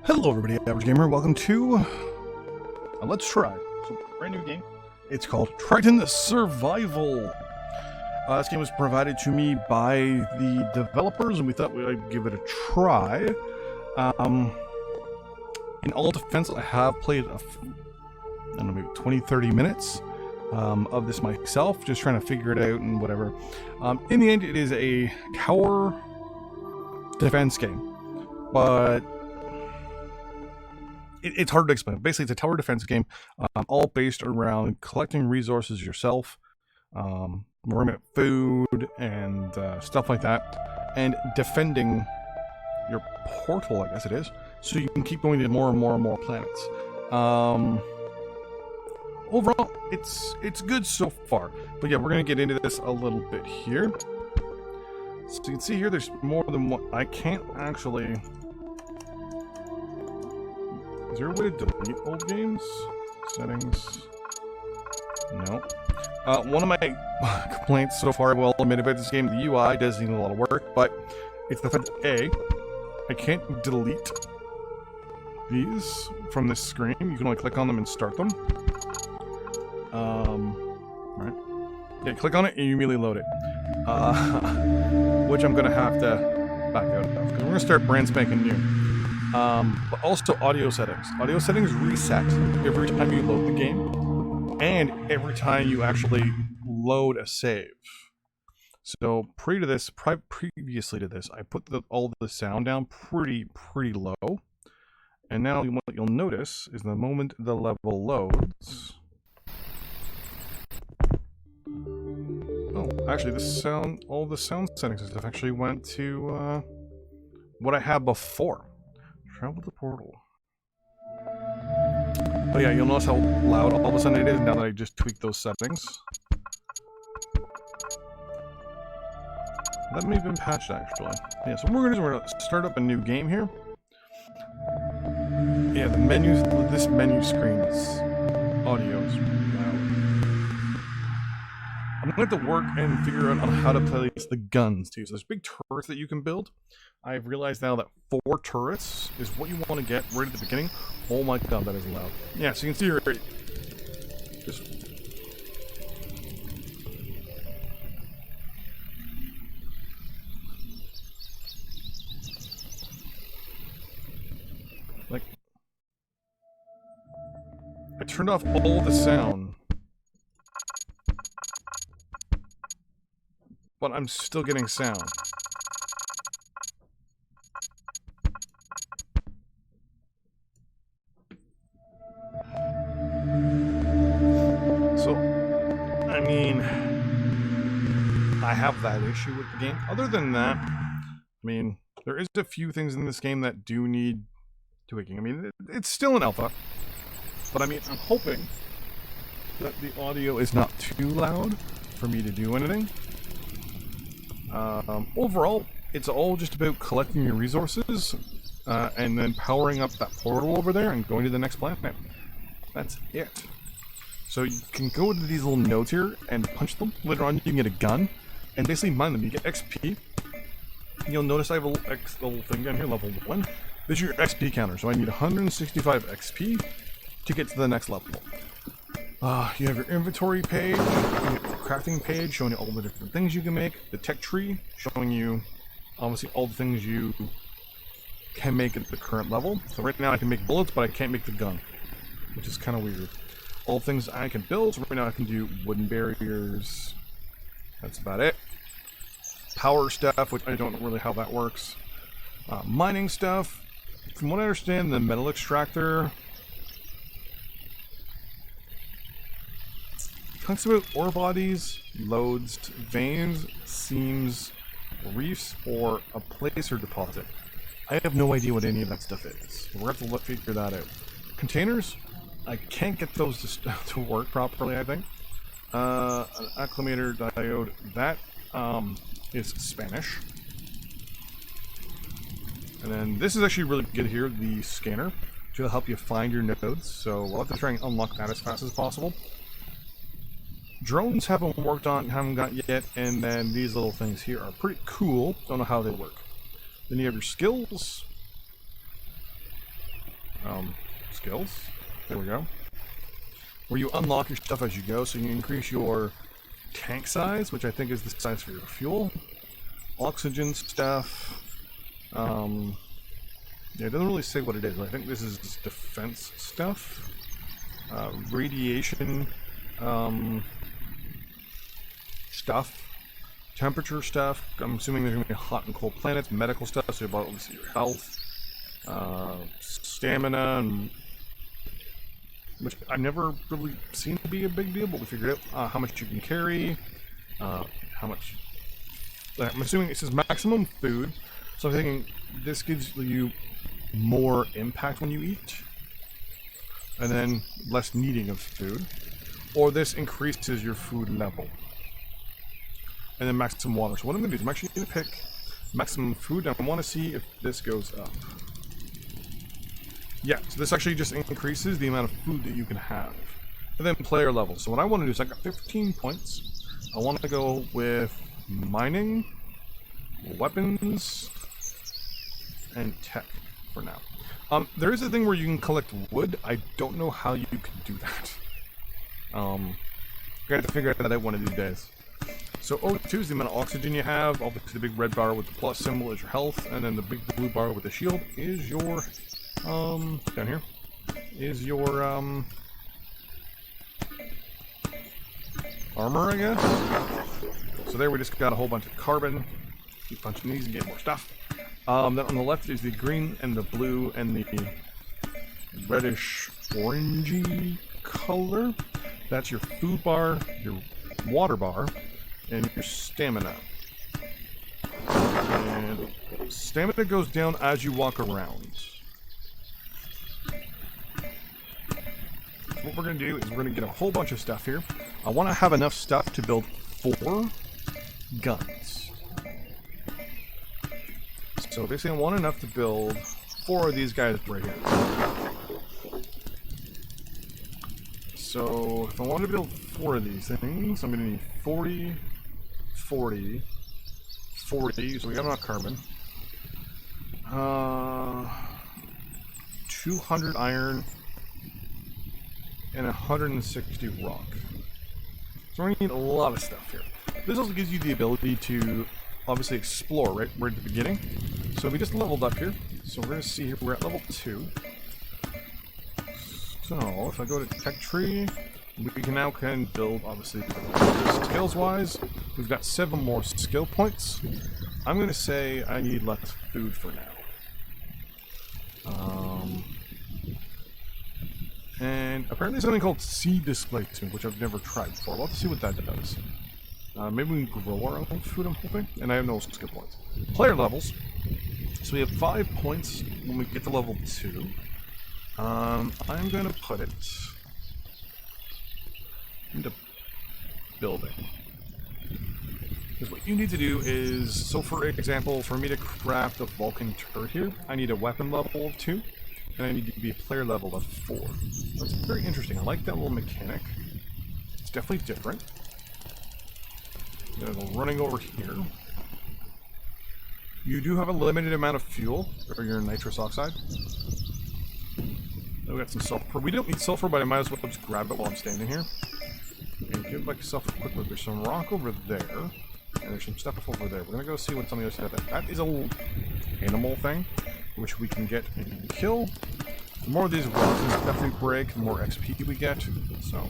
Hello everybody, Average Gamer. Welcome to Let's Try. So, brand new game. It's called Triton Survival. This game was provided to me by the developers, and we thought we'd give it a try. In all defense, I have played I don't know, maybe 20-30 minutes of this myself, just trying to figure it out and whatever. In the end, it is a tower defense game, but it's hard to explain. Basically, it's a tower defense game, all based around collecting resources yourself, marine food, and stuff like that, and defending your portal, I guess it is, so you can keep going to more and more and more planets. Overall, it's good so far. But yeah, we're going to get into this a little bit here. So you can see here, there's more than one. I can't actually... Is there a way to delete old games? Settings. No. One of my complaints so far, I will admit, about this game, the UI does need a lot of work, but it's the fact that I can't delete these from this screen. You can only click on them and start them. Right. Yeah, click on it and you immediately load it. Which I'm gonna have to back out of, because we're gonna start brand spanking new. But also audio settings. Audio settings reset every time you load the game, and every time you actually load a save. So previously to this, I put all the sound down pretty low, and now what you'll notice is the moment the level loads. Oh, actually, all the sound settings and stuff actually went to what I had before. Travel the portal. Oh yeah, you'll notice how loud all of a sudden it is now that I just tweaked those settings. That may have been patched actually. Yeah, so what we're gonna start up a new game here. Yeah, the menus. This menu screen's audio is loud. I'm gonna have to work and figure out on how to place the guns too. So there's big turrets that you can build. I've realized now that 4 turrets is what you want to get right at the beginning. Oh my god, that is loud. Yeah, so you can see here, just like I turned off all the sound, but I'm still getting sound. I have that issue with the game. Other than that, I mean, there is a few things in this game that do need tweaking. I mean, it's still an alpha, but I mean, I'm hoping that the audio is not too loud for me to do anything. Overall, it's all just about collecting your resources and then powering up that portal over there and going to the next planet. That's it. So you can go into these little nodes here and punch them. Later on, you can get a gun and basically mine them. You get XP. You'll notice I have a little thing down here, level 1. This is your XP counter. So I need 165 XP to get to the next level. You have your inventory page, your crafting page showing you all the different things you can make. The tech tree showing you obviously all the things you can make at the current level. So right now I can make bullets, but I can't make the gun, which is kind of weird. All things I can build, so right now I can do wooden barriers. That's about it. Power stuff, which I don't know really how that works. Mining stuff. From what I understand, the metal extractor talks about ore bodies, lodes, veins, seams, reefs, or a placer deposit. I have no idea what any of that stuff is. We're going to have to figure that out. Containers? I can't get those to work properly, I think. An acclimator diode, that is Spanish. And then this is actually really good here, the scanner, which will help you find your nodes. So we'll have to try and unlock that as fast as possible. Drones haven't got yet, and then these little things here are pretty cool. Don't know how they work. Then you have your skills. skills. There we go. Where you unlock your stuff as you go, so you increase your tank size, which I think is the size for your fuel. Oxygen stuff. Yeah, it doesn't really say what it is. I think this is defense stuff. Radiation stuff. Temperature stuff. I'm assuming there's going to be hot and cold planets. Medical stuff, so about obviously your health. Stamina, and which I've never really seen to be a big deal, but we figured out how much you can carry, how much. I'm assuming it says maximum food, so I'm thinking this gives you more impact when you eat, and then less needing of food, or this increases your food level, and then maximum water. So what I'm going to do is I'm actually going to pick maximum food, and I want to see if this goes up. Yeah, so this actually just increases the amount of food that you can have. And then player level. So what I want to do is I got 15 points. I want to go with mining, weapons, and tech for now. There is a thing where you can collect wood. I don't know how you can do that. I got to figure that out one of these days. So O2 is the amount of oxygen you have. Obviously the big red bar with the plus symbol is your health, and then the big blue bar with the shield is your down here is your armor, I guess. So there we just got a whole bunch of carbon. Keep punching these and get more stuff. Then on the left is the green and the blue and the reddish orangey color. That's your food bar, your water bar, and your stamina. And stamina goes down as you walk around. What we're going to do is we're going to get a whole bunch of stuff here. I want to have enough stuff to build 4 guns. So basically I want enough to build 4 of these guys right here. So if I want to build 4 of these things, I'm going to need 40, 40, 40, so we got enough carbon. 200 iron, and 160 rock. So we're going to need a lot of stuff here. This also gives you the ability to obviously explore, right? We're at the beginning. So we just leveled up here. So we're going to see here, we're at level 2. So if I go to tech tree, we can now build, obviously, skills wise. We've got 7 more skill points. I'm going to say I need less food for now. And apparently something called seed displacement, which I've never tried before. We'll have to see what that does. Maybe we can grow our own food, I'm hoping. And I have no skill points. Player levels. So we have 5 points when we get to level 2. I'm going to put it into building. Because what you need to do is, so for example, for me to craft a Vulcan turret here, I need a weapon level of 2. And I need to be a player level of 4. That's very interesting. I like that little mechanic. It's definitely different. Go running over here. You do have a limited amount of fuel, or your nitrous oxide. We got some sulfur. We don't need sulfur, but I might as well just grab it while I'm standing here. And give like sulfur quickly. There's some rock over there, and there's some stuff over there. We're gonna go see what something else has. That is a little animal thing, which we can get and kill. The more of these rocks definitely break, the more XP we get. So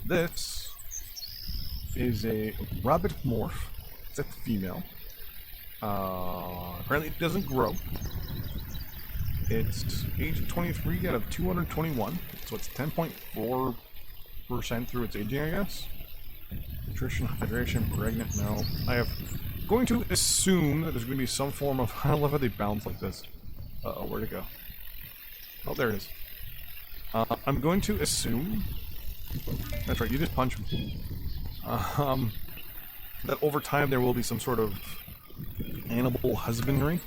this is a rabbit morph. It's a female. Apparently it doesn't grow. It's age 23 out of 221, so it's 10.4% through its aging, I guess. Nutrition, hydration, pregnant, no. I have going to assume that there's going to be some form of, I love how they bounce like this. Uh-oh, where'd it go? Oh, there it is. I'm going to assume, that's right, you just punch me. That over time there will be some sort of animal husbandry.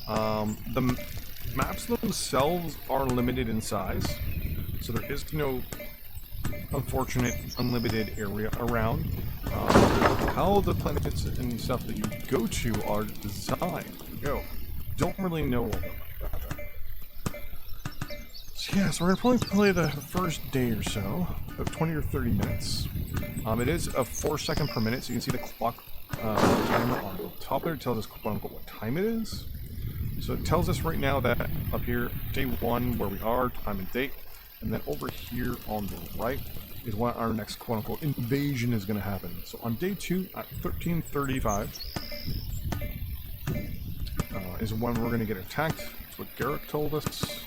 The maps themselves are limited in size, so there is no unfortunate unlimited area around. How the planets and stuff that you go to are designed, don't really know all about that. So yeah, so we're gonna probably play the first day or so, about 20 or 30 minutes. It is a 4 second per minute, so you can see the clock timer on the top there. It tells us quote unquote what time it is. So it tells us right now that up here, day 1, where we are, time and date, and then over here on the right is when our next quote unquote invasion is going to happen. So on day 2 at 13:35 is when we're going to get attacked. That's what Garrett told us.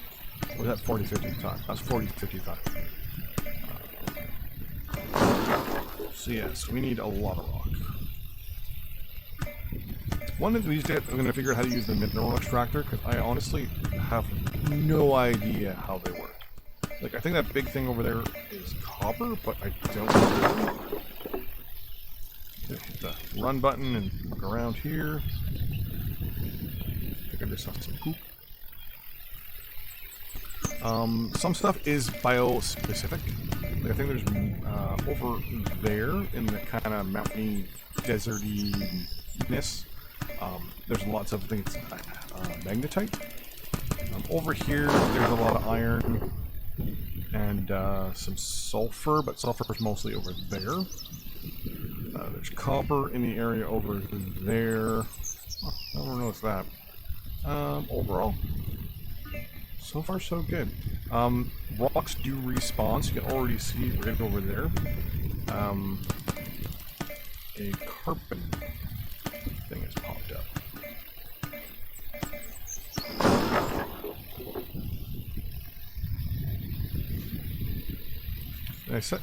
Or was that 40:50 time? That's 40:55. So yes, we need a lot of rock. One of these days I'm going to figure out how to use the mineral extractor, because I honestly have no idea how they work. Like, I think that big thing over there is copper, but I don't know. Hit the run button and look around here. I think I just have some poop. Some stuff is bio-specific. Like, I think there's over there in the kind of mountainy, deserty-ness. There's lots of things, magnetite. Over here, there's a lot of iron and some sulfur, but sulfur is mostly over there. There's copper in the area over there. Oh, I don't notice that. Overall, so far so good. Rocks do respawn, so you can already see right over there. A carbon thing has popped up.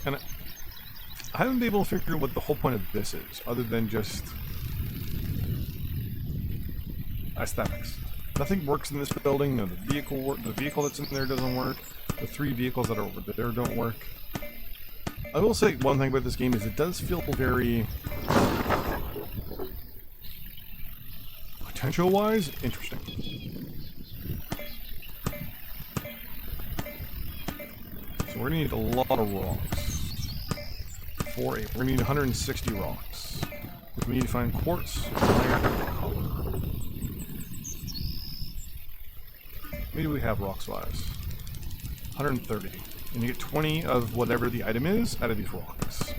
And I haven't been able to figure out what the whole point of this is, other than just aesthetics. Nothing works in this building. No, the vehicle that's in there doesn't work. The 3 vehicles that are over there don't work. I will say one thing about this game is it does feel very, potential-wise, interesting. So we're gonna need a lot of rocks. We're gonna need 160 rocks. We need to find quartz, iron, and copper. Maybe we have rocks-wise. 130. And you get 20 of whatever the item is out of these rocks.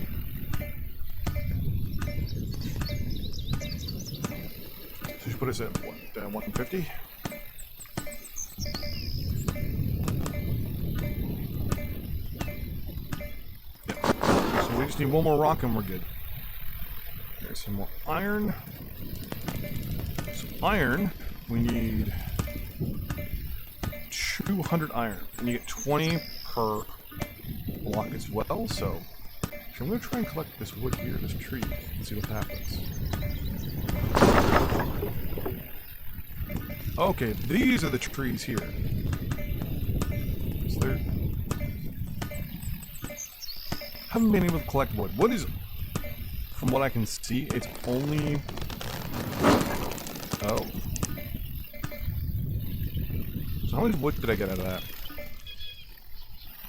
So you put us at what, 150? Yeah. So we just need one more rock and we're good. There's some more iron. So iron, we need 200 iron, and you get 20 per block as well. So I'm going to try and collect this wood here, this tree, and see what happens. Okay, these are the trees here. So they're... haven't been able to collect wood. Wood is, from what I can see, it's only... oh. So how much wood did I get out of that?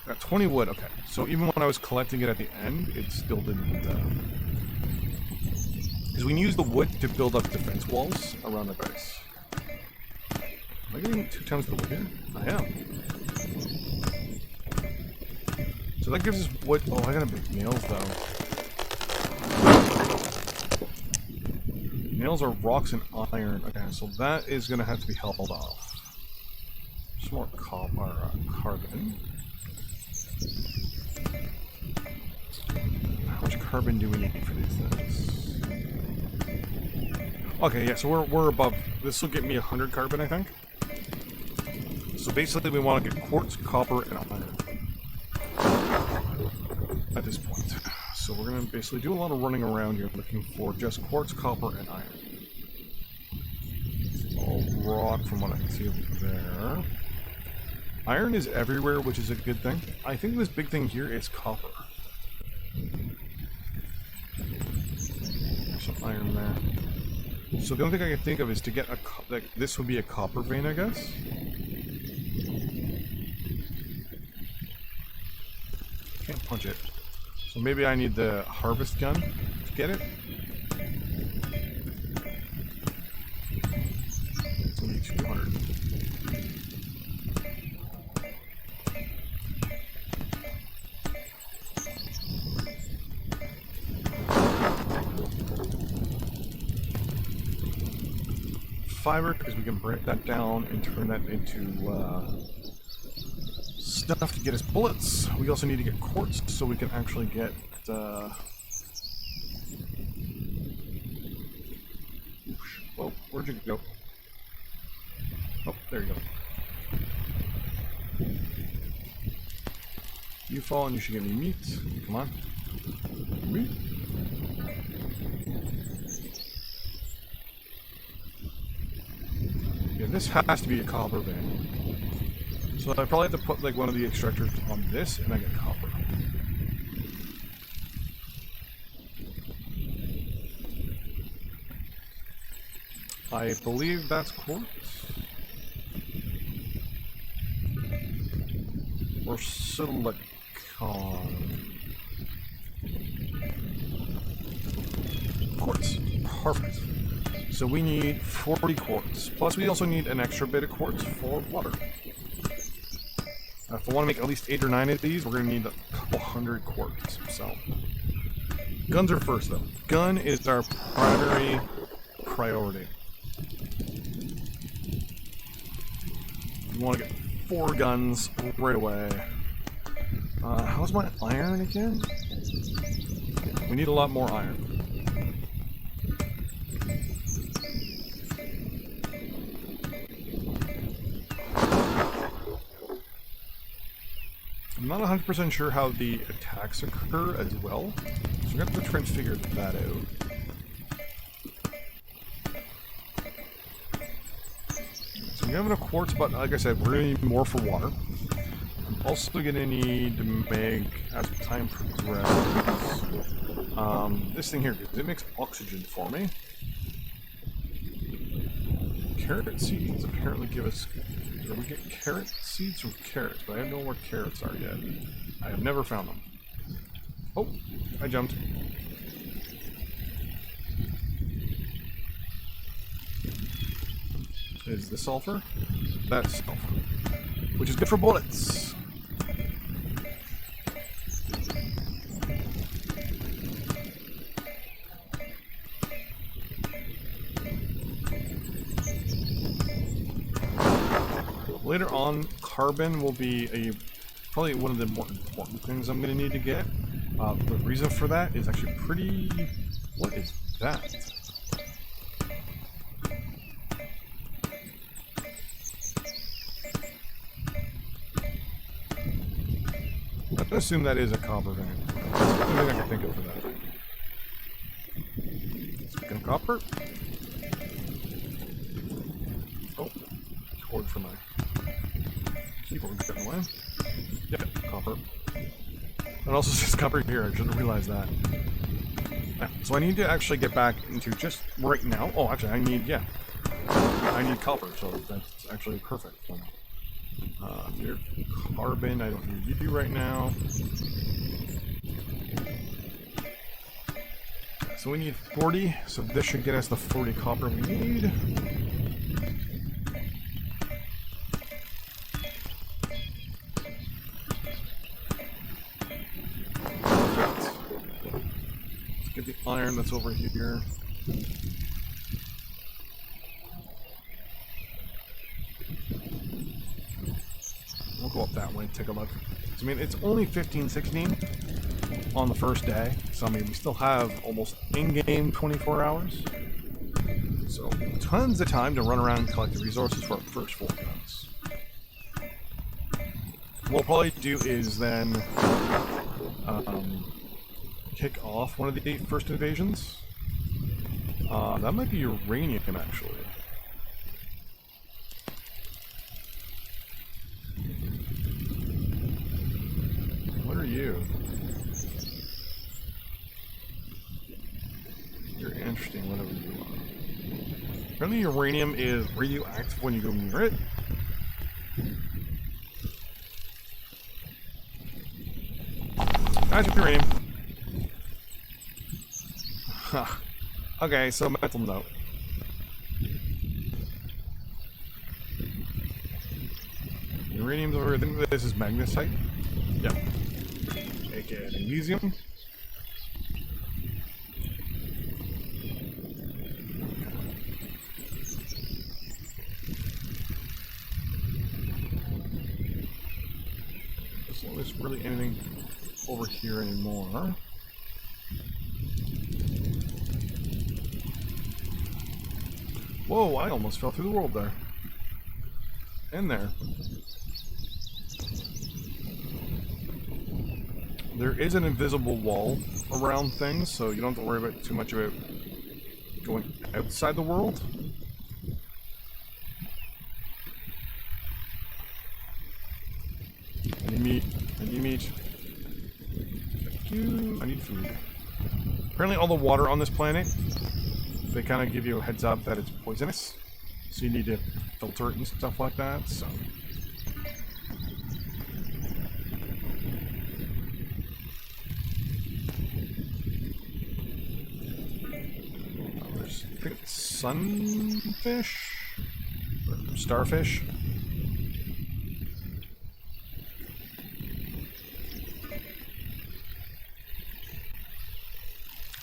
I got 20 wood, okay. So even when I was collecting it at the end, it still didn't... because we can use the wood to build up defense walls around the base. Am I getting 2 times the wood here? I am. So that gives us wood... oh, I gotta make nails though. Nails are rocks and iron. Okay, so that is gonna have to be held off. Some more copper, carbon. How much carbon do we need for these things? Okay, yeah, so we're above. This will get me 100 carbon, I think. So basically, we want to get quartz, copper, and iron at this point. So we're gonna basically do a lot of running around here, looking for just quartz, copper, and iron. It's all rock, from what I can see over there. Iron is everywhere, which is a good thing. I think this big thing here is copper. There's some iron there. So the only thing I can think of is to get a... like, this would be a copper vein, I guess. Can't punch it. So maybe I need the harvest gun to get it. So I need 200. fiber because we can break that down and turn that into stuff to get us bullets. We also need to get quartz so we can actually get whoa, where'd you go? Oh, there you go. You fall and you should get me meat. Come on. Meat. Yeah, this has to be a copper vein. So I probably have to put like one of the extractors on this and I get copper. I believe that's quartz. Or silicon. Quartz. Perfect. So we need 40 quartz. Plus we also need an extra bit of quartz for water. If I want to make at least 8 or 9 of these, we're going to need a couple hundred quartz. So, guns are first though. Gun is our primary priority. We want to get 4 guns right away. How's my iron again? We need a lot more iron. I'm not 100% sure how the attacks occur as well, so we're going to have to try and figure that out. So we have enough quartz, but like I said, we're going to need more for water. I'm also going to need to make, as time progresses, this thing here, because it makes oxygen for me. Carrot seeds apparently give us... Or we get carrot seeds from carrots, but I don't know where carrots are yet. I have never found them. Oh, I jumped. Is this sulfur? That's sulfur. Which is good for bullets. Later on, carbon will be probably one of the more important things I'm going to need to get. The reason for that is actually pretty... What is that? I can assume that is a copper vein. That's the only thing I can think of for that. Speaking of copper... Oh, cord for my... keyboard getting away. Yep, copper. It also says copper here, I should have realized that. Yeah, so I need to actually get back into just right now. Oh, actually, I need copper, so that's actually perfect. Here, carbon, I don't need you right now. So we need 40, so this should get us the 40 copper we need. Get the iron that's over here. We'll go up that way, take a look. So, I mean, it's only 15-16 on the first day, so I mean, we still have almost in-game 24 hours. So, tons of time to run around and collect the resources for our first 4 guns. What we'll probably do is then kick off one of the 8 first invasions. That might be uranium, actually. What are you? You're interesting, whatever you are. Apparently uranium is radioactive when you go near it. That's uranium. Huh. Okay, so mental note. Uranium's over. I think this is magnesite. Yep. AKA magnesium. there's really anything over here anymore. Whoa, I almost fell through the world there. In there. There is an invisible wall around things, so you don't have to worry about too much about going outside the world. I need meat. I need meat. Thank you. I need food. Apparently all the water on this planet, they kind of give you a heads up that it's poisonous. So you need to filter it and stuff like that, so... there's, I think it's sunfish? Or starfish?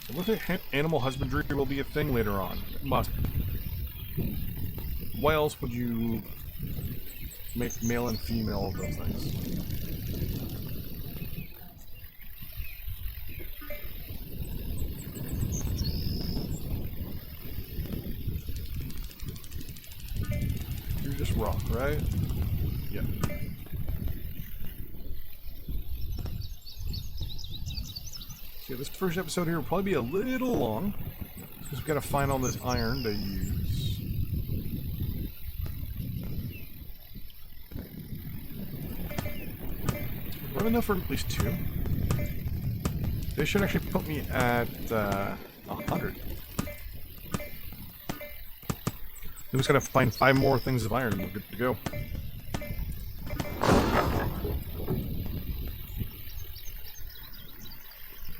It looks like animal husbandry will be a thing later on. It must. Why else would you make male and female of those things? You're just rock, right? Yeah. Okay, this first episode here will probably be a little long, because we've got to find all this iron to use. We have enough for at least 2. This should actually put me at 100. We just gotta find 5 more things of iron and we're good to go.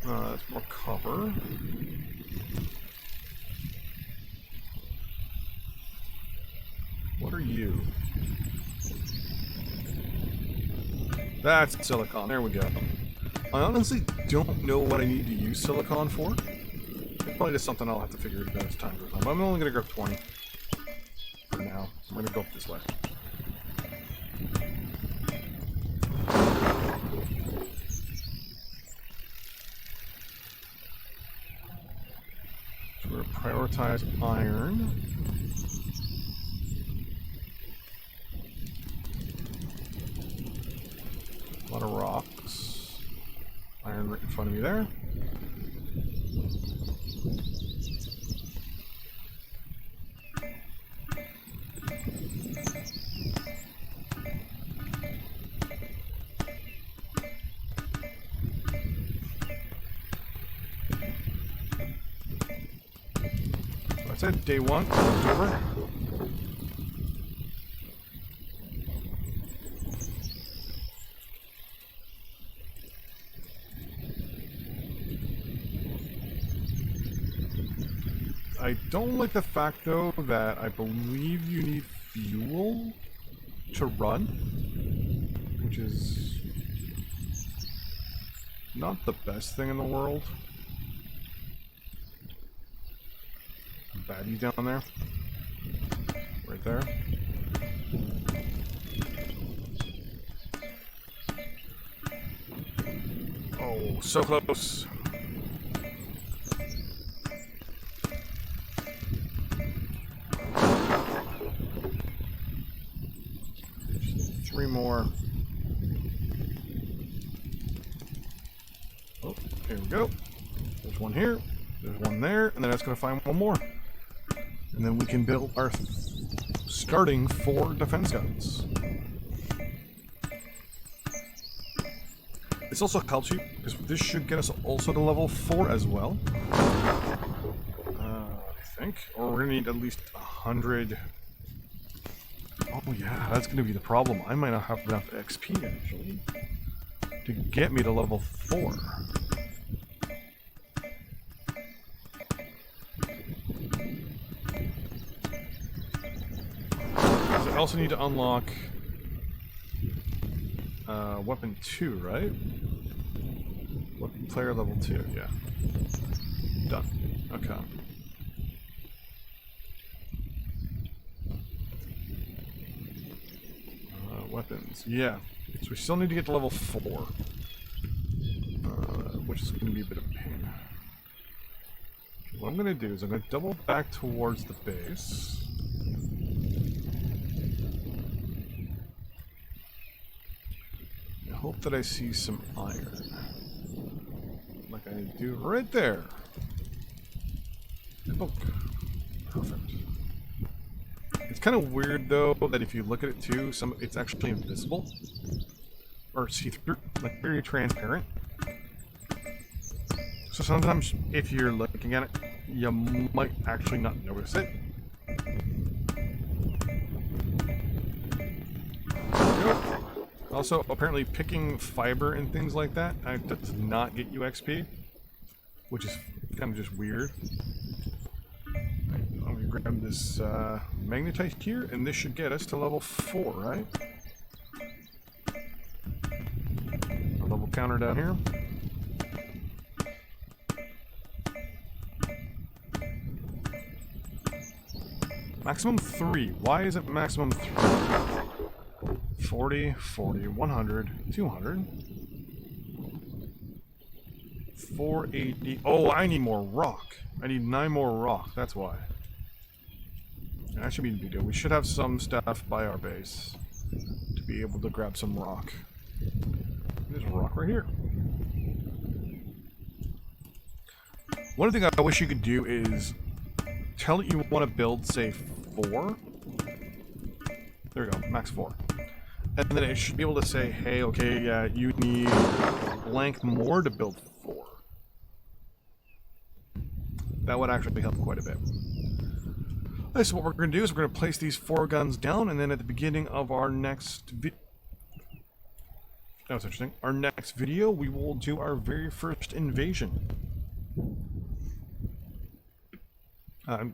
That's more copper. What are you? That's silicon. There we go. I honestly don't know what I need to use silicon for. It's probably just something I'll have to figure out as time goes on. But I'm only gonna grab 20 for now. I'm gonna go up this way. So we're gonna prioritize iron. A lot of rocks. Iron right in front of me there. That's it, day 1, it's over. I don't like the fact, though, that I believe you need fuel to run, which is not the best thing in the world. Baddies down there. Right there. Oh, so close. Just 3 more. Oh, here we go. There's one here. There's one there. And then it's going to find one more. And then we can build our starting 4 defense guns. This also helps you, because this should get us also to level 4 as well. I think. Or we're going to need at least 100. Oh yeah, that's going to be the problem. I might not have enough XP actually to get me to level 4. I also need to unlock weapon 2, right? Weapon player level 2, yeah. Done. Okay. Weapons, yeah. So we still need to get to level 4. Which is going to be a bit of a pain. Okay, what I'm going to do is I'm going to double back towards the base. I hope that I see some iron. Like I do right there. Oh, perfect. It's kind of weird though that if you look at it too, it's actually invisible. Or see-through, like very transparent. So sometimes if you're looking at it, you might actually not notice it. Also, apparently picking fiber and things like that does not get you XP, which is kind of just weird. I'm going to grab this magnetite here, and this should get us to level 4, right? A level counter down here. Maximum 3. Why is it maximum 3? 40, 40, 100, 200. 480. Oh, I need more rock. I need 9 more rock. That's why. That should be a big deal. We should have some stuff by our base to be able to grab some rock. There's rock right here. One thing I wish you could do is tell it you want to build, say, 4. There we go, max 4. And then it should be able to say, hey, okay, yeah, you need blank more to build 4. That would actually help quite a bit. Okay, so what we're going to do is we're going to place these 4 guns down, and then at the beginning of our next video, that was interesting, our next video, we will do our very first invasion.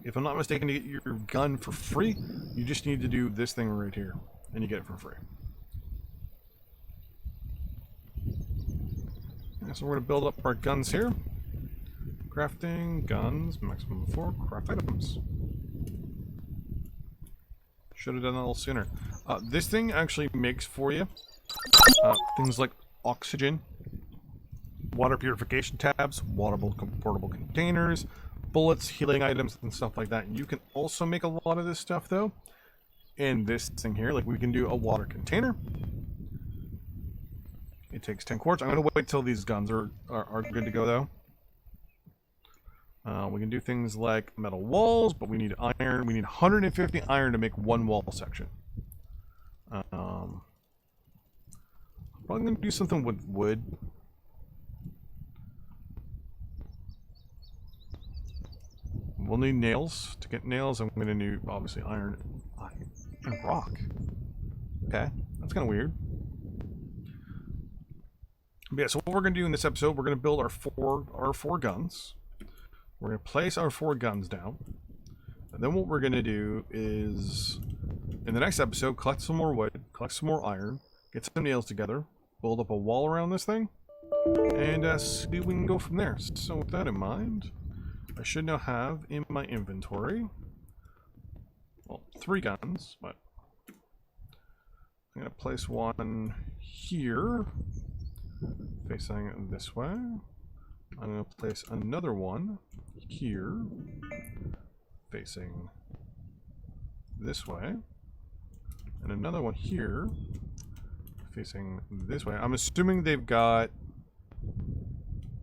If I'm not mistaken, to get your gun for free, you just need to do this thing right here, and you get it for free. Yeah, so we're going to build up our guns here. Crafting, guns, maximum 4, craft items. Should have done that a little sooner. This thing actually makes for you things like oxygen, water purification tabs, portable containers, bullets, healing items, and stuff like that. You can also make a lot of this stuff though in this thing here. Like we can do a water container. It takes 10 quartz. I'm going to wait till these guns are good to go though. We can do things like metal walls, but we need iron. We need 150 iron to make 1 wall section. I'm probably going to do something with wood. We'll need nails. To get nails, I'm going to need, obviously, iron and rock. Okay, that's kind of weird. But yeah, so what we're going to do in this episode, we're going to build our four guns. We're going to place our 4 guns down. And then what we're going to do is, in the next episode, collect some more wood, collect some more iron, get some nails together, build up a wall around this thing, and see if we can go from there. So with that in mind, I should now have in my inventory, well, 3 guns, but I'm going to place one here, facing this way. I'm going to place another one here, facing this way, and another one here, facing this way. I'm assuming they've got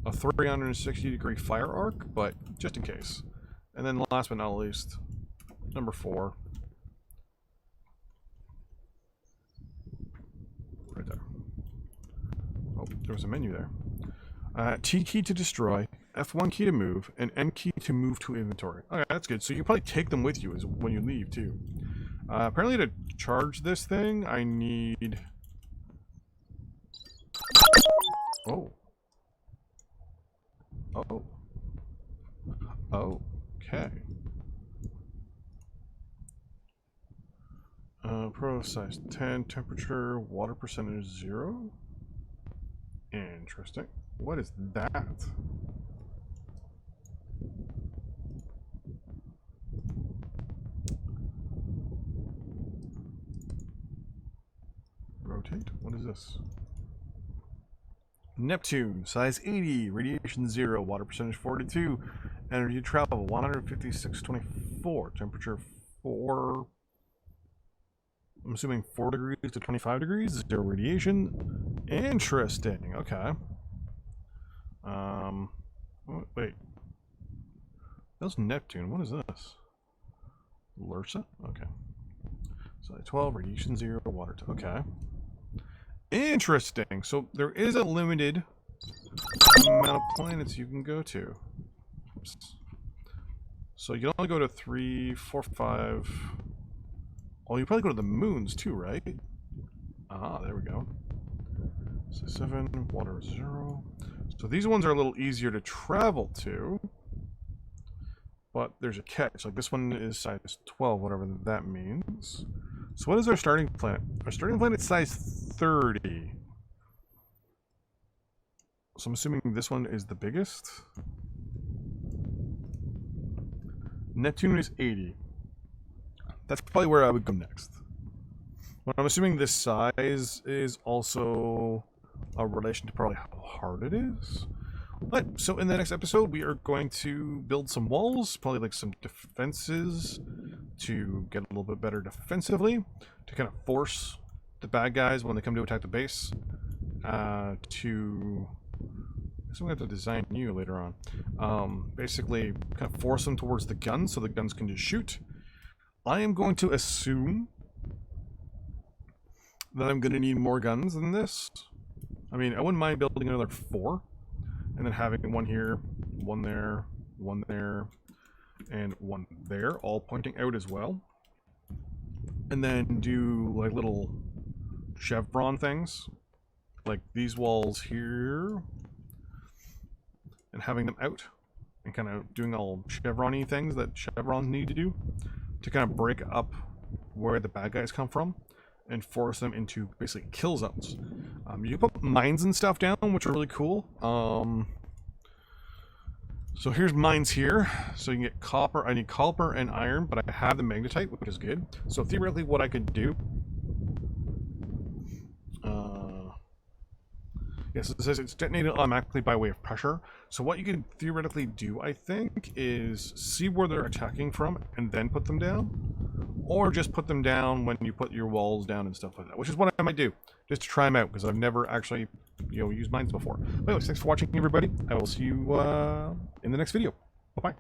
a 360-degree fire arc, but just in case. And then last but not least, number 4. Right there. Oh, there was a menu there. T key to destroy, F1 key to move, and M key to move to inventory. Okay, that's good. So you probably take them with you when you leave too. Apparently to charge this thing, I need... Oh. Oh. Okay. Pro size 10, temperature, water percentage 0. Interesting. What is that? rotate. What is this? Neptune, size 80, radiation 0, water percentage 42, energy travel 156.24, temperature 4. I'm assuming 4 degrees to 25 degrees, 0 radiation. Interesting, okay. Wait. That was Neptune, what is this? Lursa? Okay. Size 12, radiation 0, water, okay. Interesting. So there is a limited amount of planets you can go to. Oops. So you can only go to 3, 4, 5. Oh, you probably go to the moons too, right? Ah, there we go. So 7, water 0. So these ones are a little easier to travel to. But there's a catch. Like this one is size 12, whatever that means. So what is our starting planet? Our starting planet is size 30. So I'm assuming this one is the biggest. Neptune is 80. That's probably where I would go next. But I'm assuming this size is also a relation to probably how hard it is. But, so in the next episode, we are going to build some walls, probably like some defenses to get a little bit better defensively, to kind of force the bad guys when they come to attack the base, I guess we're going to have to design you later on. Basically, kind of force them towards the guns so the guns can just shoot. I am going to assume that I'm going to need more guns than this. I mean, I wouldn't mind building another 4. And then having one here, one there, and one there, all pointing out as well. And then do like little chevron things, like these walls here, and having them out, and kind of doing all chevron-y things that chevrons need to do, to kind of break up where the bad guys come from, and force them into basically kill zones. You can put mines and stuff down, which are really cool. So here's mines here. So you can get copper. I need copper and iron, but I have the magnetite, which is good. So theoretically, what I could do. Yes, it says it's detonated automatically by way of pressure. So what you can theoretically do, I think, is see where they're attacking from and then put them down. Or just put them down when you put your walls down and stuff like that, which is what I might do, just to try them out, because I've never actually, used mines before. But anyways, thanks for watching, everybody. I will see you in the next video. Bye-bye.